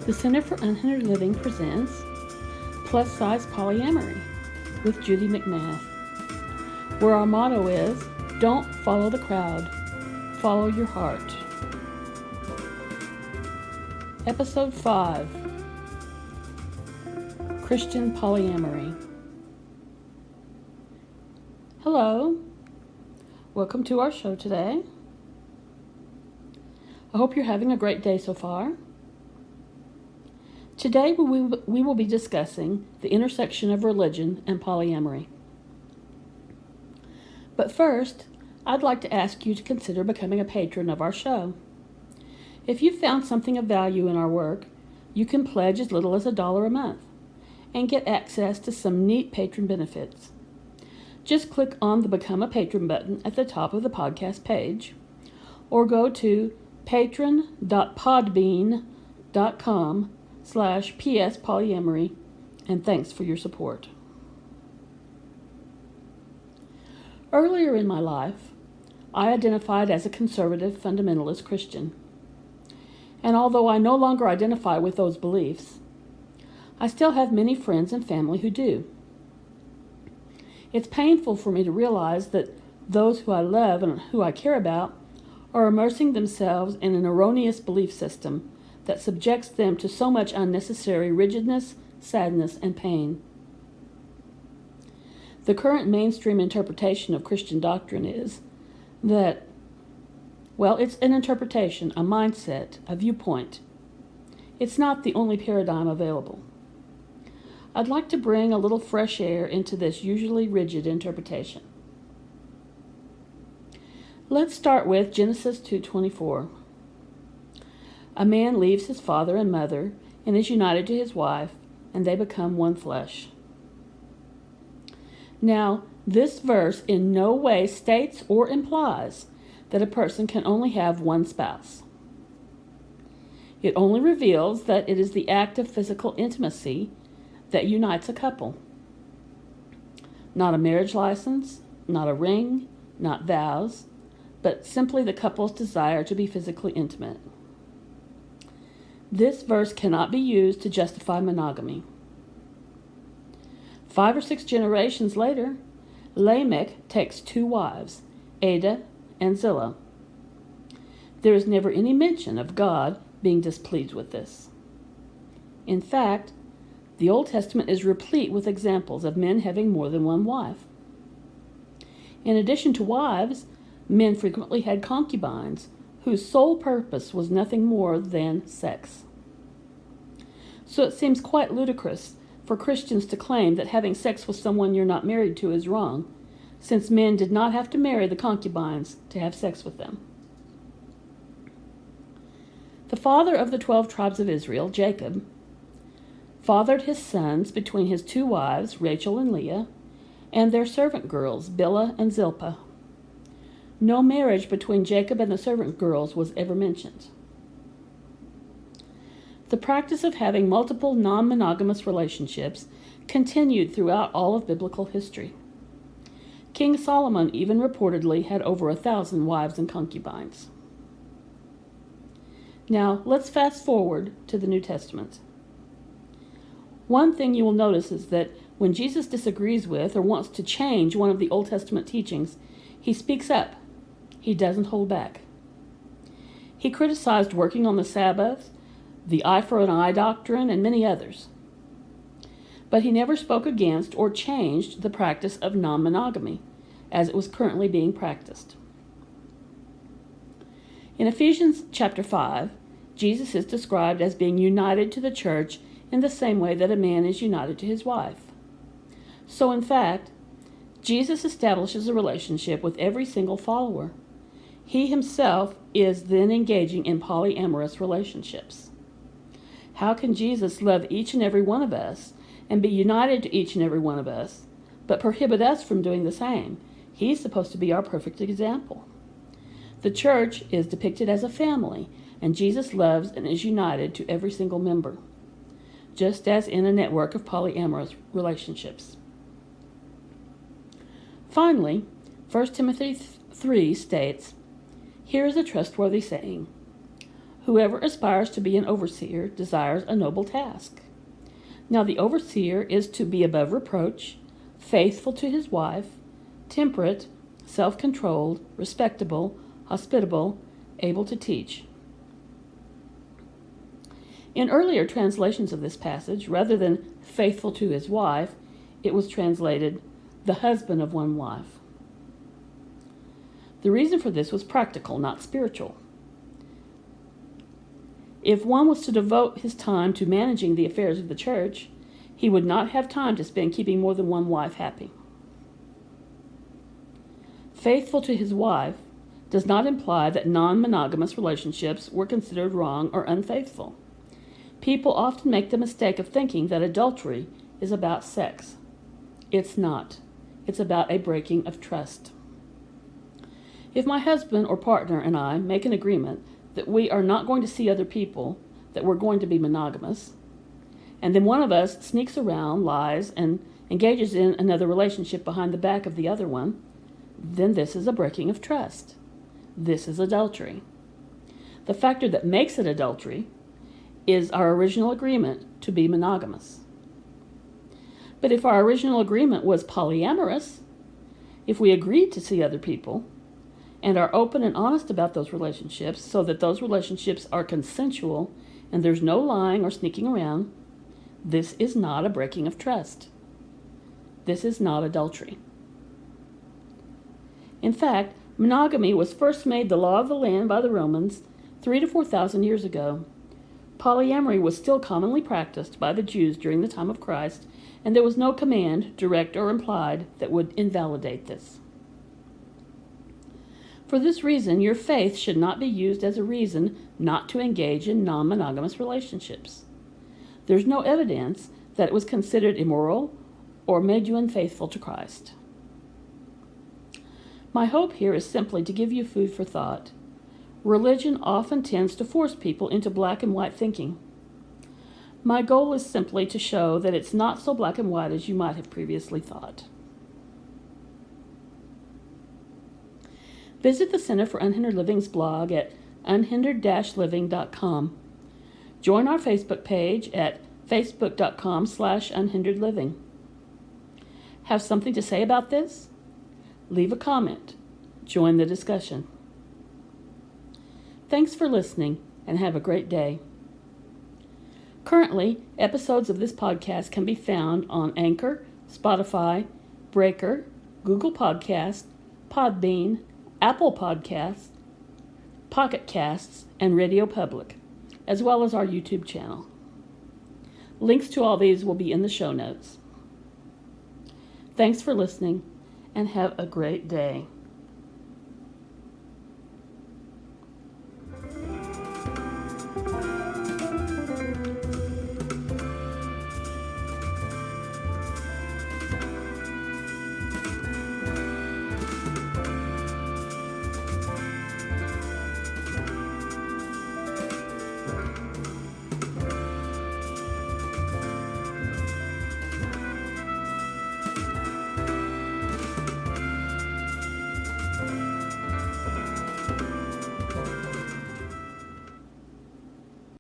The Center for Unhindered Living presents Plus Size Polyamory with Judy McMath, where our motto is, don't follow the crowd, follow your heart. Episode 5, Christian Polyamory. Hello, welcome to our show today. I hope you're having a great day so far. Today we will be discussing the intersection of religion and polyamory. But first, I'd like to ask you to consider becoming a patron of our show. If you've found something of value in our work, you can pledge as little as $1 a month and get access to some neat patron benefits. Just click on the Become a Patron button at the top of the podcast page, or go to patron.podbean.com/pspolyamory, and thanks for your support. Earlier in my life, I identified as a conservative fundamentalist Christian. And although I no longer identify with those beliefs, I still have many friends and family who do. It's painful for me to realize that those who I love and who I care about are immersing themselves in an erroneous belief system that subjects them to so much unnecessary rigidness, sadness, and pain. The current mainstream interpretation of Christian doctrine is that, well, it's an interpretation, a mindset, a viewpoint. It's not the only paradigm available. I'd like to bring a little fresh air into this usually rigid interpretation. Let's start with Genesis 2:24. A man leaves his father and mother and is united to his wife, and they become one flesh. Now, this verse in no way states or implies that a person can only have one spouse. It only reveals that it is the act of physical intimacy that unites a couple. Not a marriage license, not a ring, not vows, but simply the couple's desire to be physically intimate. This verse cannot be used to justify monogamy. 5 or 6 generations later, Lamech takes 2 wives, Ada and Zillah. There is never any mention of God being displeased with this. In fact, the Old Testament is replete with examples of men having more than one wife. In addition to wives, men frequently had concubines whose sole purpose was nothing more than sex. So it seems quite ludicrous for Christians to claim that having sex with someone you're not married to is wrong, since men did not have to marry the concubines to have sex with them. The father of the 12 tribes of Israel, Jacob, fathered his sons between his 2 wives, Rachel and Leah, and their servant girls, Bilhah and Zilpah. No marriage between Jacob and the servant girls was ever mentioned. The practice of having multiple non-monogamous relationships continued throughout all of biblical history. King Solomon even reportedly had over 1,000 wives and concubines. Now, let's fast forward to the New Testament. One thing you will notice is that when Jesus disagrees with or wants to change one of the Old Testament teachings, he speaks up. He doesn't hold back. He criticized working on the Sabbath, the eye for an eye doctrine, and many others. But he never spoke against or changed the practice of non-monogamy, as it was currently being practiced. In Ephesians chapter 5, Jesus is described as being united to the church in the same way that a man is united to his wife. So in fact, Jesus establishes a relationship with every single follower. He himself is then engaging in polyamorous relationships. How can Jesus love each and every one of us and be united to each and every one of us, but prohibit us from doing the same? He's supposed to be our perfect example. The church is depicted as a family, and Jesus loves and is united to every single member, just as in a network of polyamorous relationships. Finally, 1 Timothy 3 states, "Here is a trustworthy saying, Whoever aspires to be an overseer desires a noble task. Now the overseer is to be above reproach, faithful to his wife, temperate, self-controlled, respectable, hospitable, able to teach. In earlier translations of this passage, rather than faithful to his wife, it was translated the husband of one wife. The reason for this was practical, not spiritual. If one was to devote his time to managing the affairs of the church, he would not have time to spend keeping more than one wife happy. Faithful to his wife does not imply that non-monogamous relationships were considered wrong or unfaithful. People often make the mistake of thinking that adultery is about sex. It's not. It's about a breaking of trust. If my husband or partner and I make an agreement that we are not going to see other people, that we're going to be monogamous, and then one of us sneaks around, lies, and engages in another relationship behind the back of the other one, then this is a breaking of trust. This is adultery. The factor that makes it adultery is our original agreement to be monogamous. But if our original agreement was polyamorous, if we agreed to see other people and are open and honest about those relationships so that those relationships are consensual and there's no lying or sneaking around, this is not a breaking of trust. This is not adultery. In fact, monogamy was first made the law of the land by the Romans 3,000 to 4,000 years ago. Polyamory was still commonly practiced by the Jews during the time of Christ, and there was no command, direct or implied, that would invalidate this. For this reason, your faith should not be used as a reason not to engage in non-monogamous relationships. There's no evidence that it was considered immoral or made you unfaithful to Christ. My hope here is simply to give you food for thought. Religion often tends to force people into black and white thinking. My goal is simply to show that it's not so black and white as you might have previously thought. Visit the Center for Unhindered Living's blog at unhindered-living.com. Join our Facebook page at facebook.com/unhinderedliving. Have something to say about this? Leave a comment. Join the discussion. Thanks for listening, and have a great day. Currently, episodes of this podcast can be found on Anchor, Spotify, Breaker, Google Podcasts, Podbean, Apple Podcasts, Pocket Casts, and Radio Public, as well as our YouTube channel. Links to all these will be in the show notes. Thanks for listening, and have a great day.